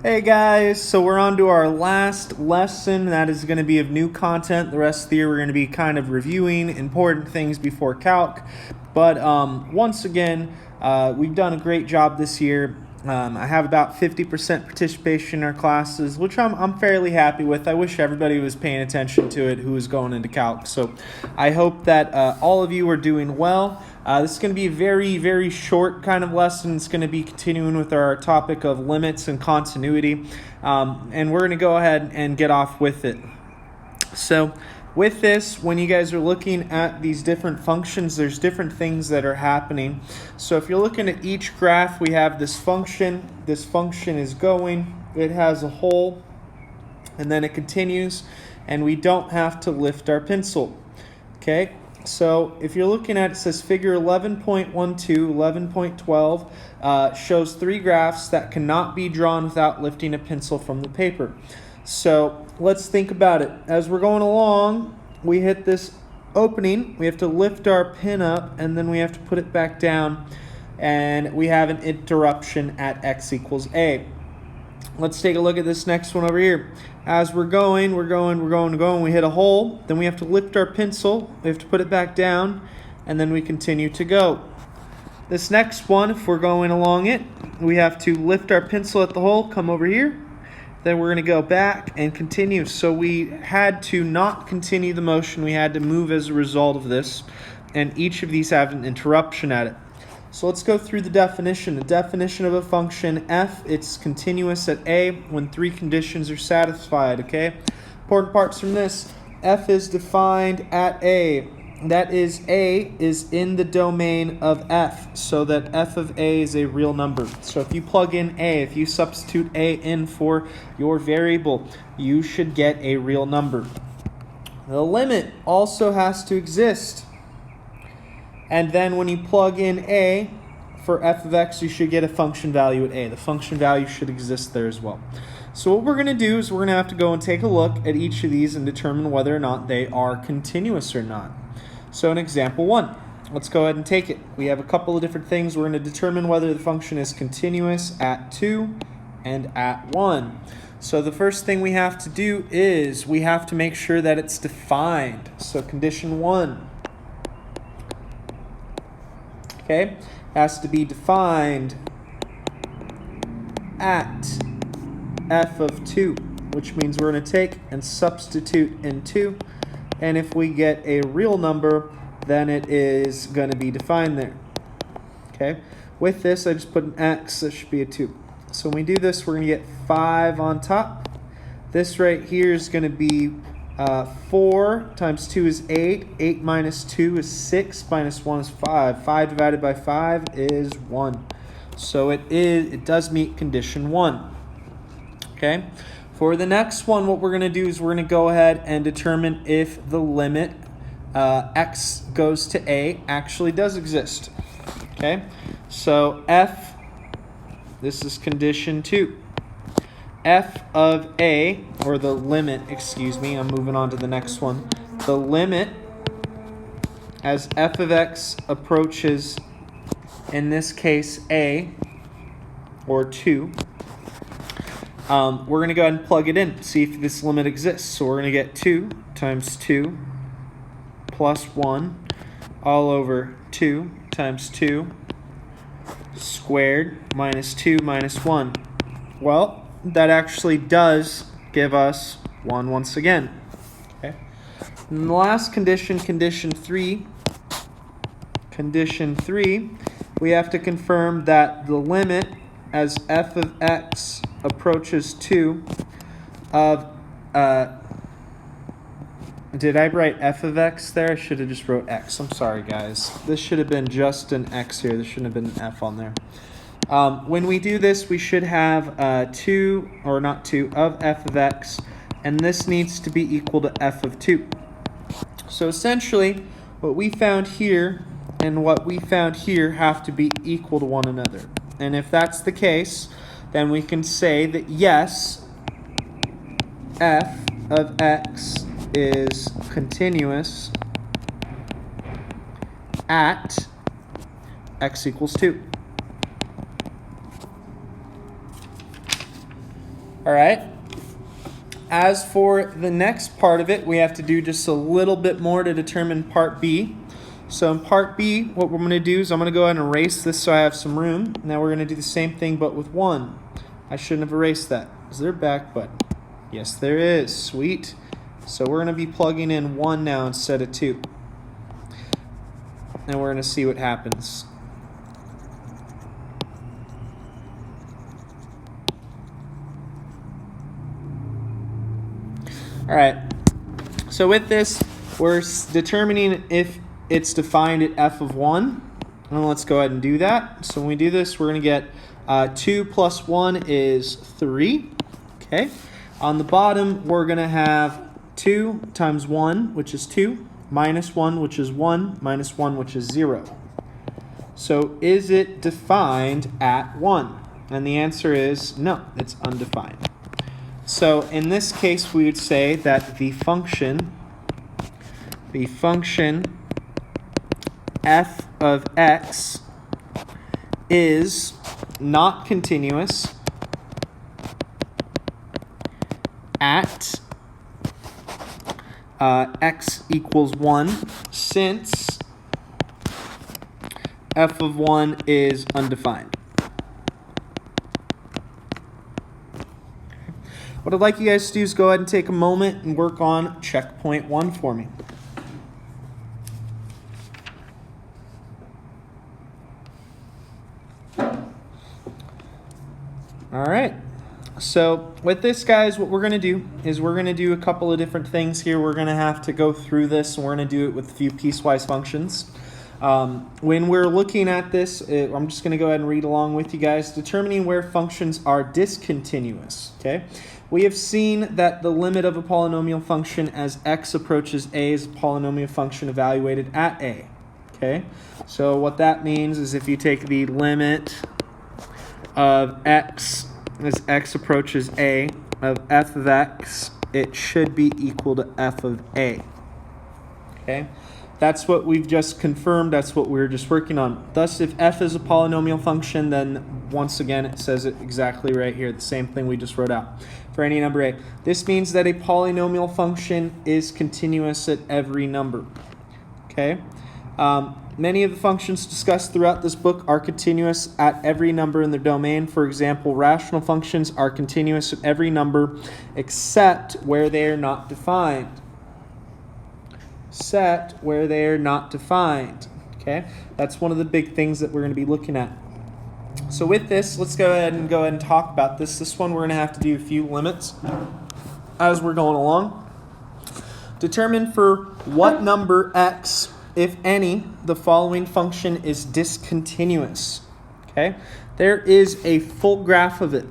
Hey guys, so we're on to our last lesson. That is going to be of new content. The rest of the year we're going to be kind of reviewing important things before calc. But once again, we've done a great job this year. I have about 50% participation in our classes, which I'm fairly happy with. I wish everybody was paying attention to it who was going into calc. So I hope that all of you are doing well. This is going to be a very, very short kind of lesson. It's going to be continuing with our topic of limits and continuity. And we're going to go ahead and get off with it. So with this, when you guys are looking at these different functions, there's different things that are happening. So if you're looking at each graph, we have this function. This function is going. It has a hole, and then it continues, and we don't have to lift our pencil. Okay? So if you're looking at it, says figure 11.12, 11.12 shows three graphs that cannot be drawn without lifting a pencil from the paper. So let's think about it. As we're going along, we hit this opening. We have to lift our pen up, and then we have to put it back down. And we have an interruption at x equals a. Let's take a look at this next one over here. As we're going, we hit a hole. Then we have to lift our pencil. We have to put it back down, and then we continue to go. This next one, if we're going along it, we have to lift our pencil at the hole, come over here. Then we're going to go back and continue. So we had to not continue the motion. We had to move as a result of this. And each of these have an interruption at it. So let's go through the definition. The definition of a function f, it's continuous at a when three conditions are satisfied, okay? Important parts from this. F is defined at a. That is, a is in the domain of f, so that f of a is a real number. So if you plug in a, if you substitute a in for your variable, you should get a real number. The limit also has to exist. And then when you plug in a for f of x, you should get a function value at a. The function value should exist there as well. So what we're going to do is we're going to have to go and take a look at each of these and determine whether or not they are continuous or not. So in example 1, let's go ahead and take it. We have a couple of different things. We're going to determine whether the function is continuous at 2 and at 1. So the first thing we have to do is we have to make sure that it's defined. So condition 1. Okay, has to be defined at f of 2, which means we're going to take and substitute in 2. And if we get a real number, then it is going to be defined there. Okay, with this, I just put an x, that should be a 2. So when we do this, we're going to get 5 on top. This right here is going to be 4 times 2 is 8. 8 minus 2 is 6. Minus 1 is 5. 5 divided by 5 is 1. So it does meet condition 1. Okay. For the next one, what we're going to do is we're going to go ahead and determine if the limit x goes to a actually does exist. Okay. So f, this is condition 2. F of a, or the limit, I'm moving on to the next one. The limit as f of x approaches, in this case, a, or 2, we're going to go ahead and plug it in, see if this limit exists. So we're going to get 2 times 2 plus 1 all over 2 times 2 squared minus 2 minus 1. Well, that actually does give us 1 once again. Okay. And the last condition, condition 3. Condition 3, we have to confirm that the limit as f of x approaches 2 of, did I write f of x there? I should have just wrote x. I'm sorry, guys. This should have been just an x here. There shouldn't have been an f on there. When we do this, we should have 2, or not 2, of f of x, and this needs to be equal to f of 2. So essentially, what we found here and what we found here have to be equal to one another. And if that's the case, then we can say that yes, f of x is continuous at x equals 2. All right. As for the next part of it, we have to do just a little bit more to determine part B. So in part B, what we're going to do is I'm going to go ahead and erase this so I have some room. Now we're going to do the same thing but with 1. I shouldn't have erased that. Is there a back button? Yes, there is. Sweet. So we're going to be plugging in 1 now instead of 2. And we're going to see what happens. All right, so with this, we're determining if it's defined at f of 1. And let's go ahead and do that. So when we do this, we're going to get 2 plus 1 is 3. Okay. On the bottom, we're going to have 2 times 1, which is 2, minus 1, which is 1, minus 1, which is 0. So is it defined at 1? And the answer is no, it's undefined. So in this case, we would say that the function f of x is not continuous at x equals 1 since f of 1 is undefined. What I'd like you guys to do is go ahead and take a moment and work on checkpoint 1 for me. All right. So with this, guys, what we're going to do is we're going to do a couple of different things here. We're going to have to go through this, and we're going to do it with a few piecewise functions. When we're looking at this, I'm just going to go ahead and read along with you guys. Determining where functions are discontinuous. Okay. We have seen that the limit of a polynomial function as x approaches a is a polynomial function evaluated at a. Okay, so what that means is if you take the limit of x as x approaches a of f of x, it should be equal to f of a. Okay, that's what we've just confirmed. That's what we're just working on. Thus, if f is a polynomial function, then once again it says it exactly right here, the same thing we just wrote out. For any number a. This means that a polynomial function is continuous at every number. Okay. Many of the functions discussed throughout this book are continuous at every number in their domain. For example, rational functions are continuous at every number except where they are not defined. Except where they are not defined. Okay. That's one of the big things that we're going to be looking at. So with this, let's go ahead and talk about this. This one we're going to have to do a few limits as we're going along. Determine for what number x, if any, the following function is discontinuous. Okay? There is a full graph of it.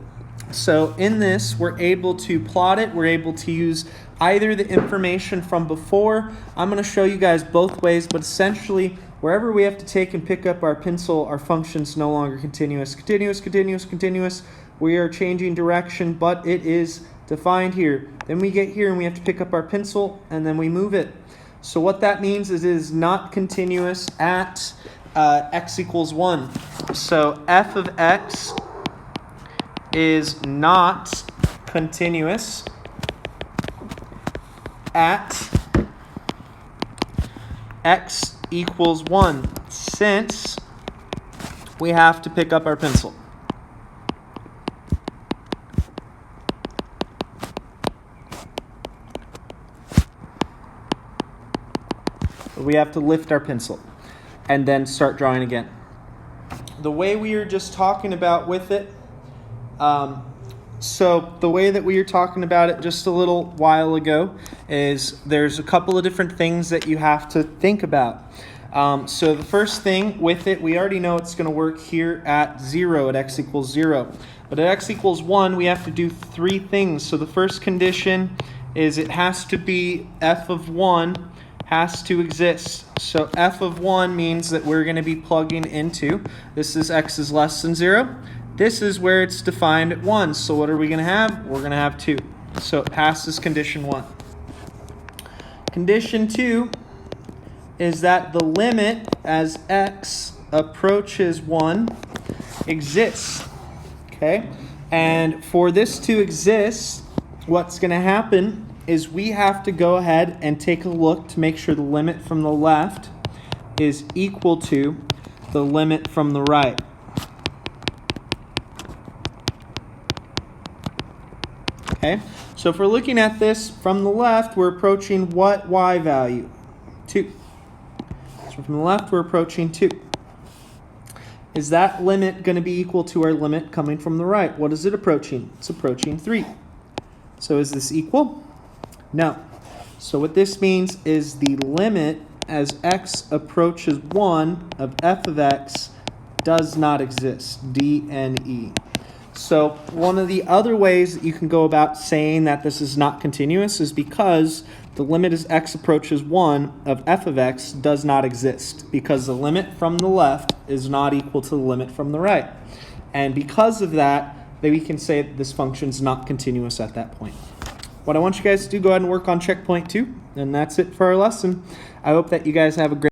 So in this, we're able to plot it. We're able to use either the information from before. I'm going to show you guys both ways, but essentially, wherever we have to take and pick up our pencil, our function's no longer continuous. Continuous, continuous, continuous. We are changing direction, but it is defined here. Then we get here and we have to pick up our pencil, and then we move it. So what that means is it is not continuous at x equals 1. So f of x is not continuous at x equals 1 since we have to pick up our pencil. We have to lift our pencil and then start drawing again. The way we were just talking about with it, so the way that we were talking about it just a little while ago is there's a couple of different things that you have to think about. So the first thing with it, we already know it's going to work here at 0, at x equals 0. But at x equals 1, we have to do 3 things. So the first condition is it has to be f of 1 has to exist. So f of 1 means that we're going to be plugging into, this is x is less than 0. This is where it's defined at 1. So what are we going to have? We're going to have 2. So it passes condition 1. Condition 2 is that the limit as x approaches 1 exists. Okay? And for this to exist, what's going to happen is we have to go ahead and take a look to make sure the limit from the left is equal to the limit from the right. Okay, so if we're looking at this from the left, we're approaching what y value? 2. So from the left, we're approaching 2. Is that limit going to be equal to our limit coming from the right? What is it approaching? It's approaching 3. So is this equal? No. So what this means is the limit as x approaches 1 of f of x does not exist, dne. So one of the other ways that you can go about saying that this is not continuous is because the limit as x approaches 1 of f of x does not exist, because the limit from the left is not equal to the limit from the right. And because of that, then we can say that this function is not continuous at that point. What I want you guys to do, go ahead and work on checkpoint 2, and that's it for our lesson. I hope that you guys have a great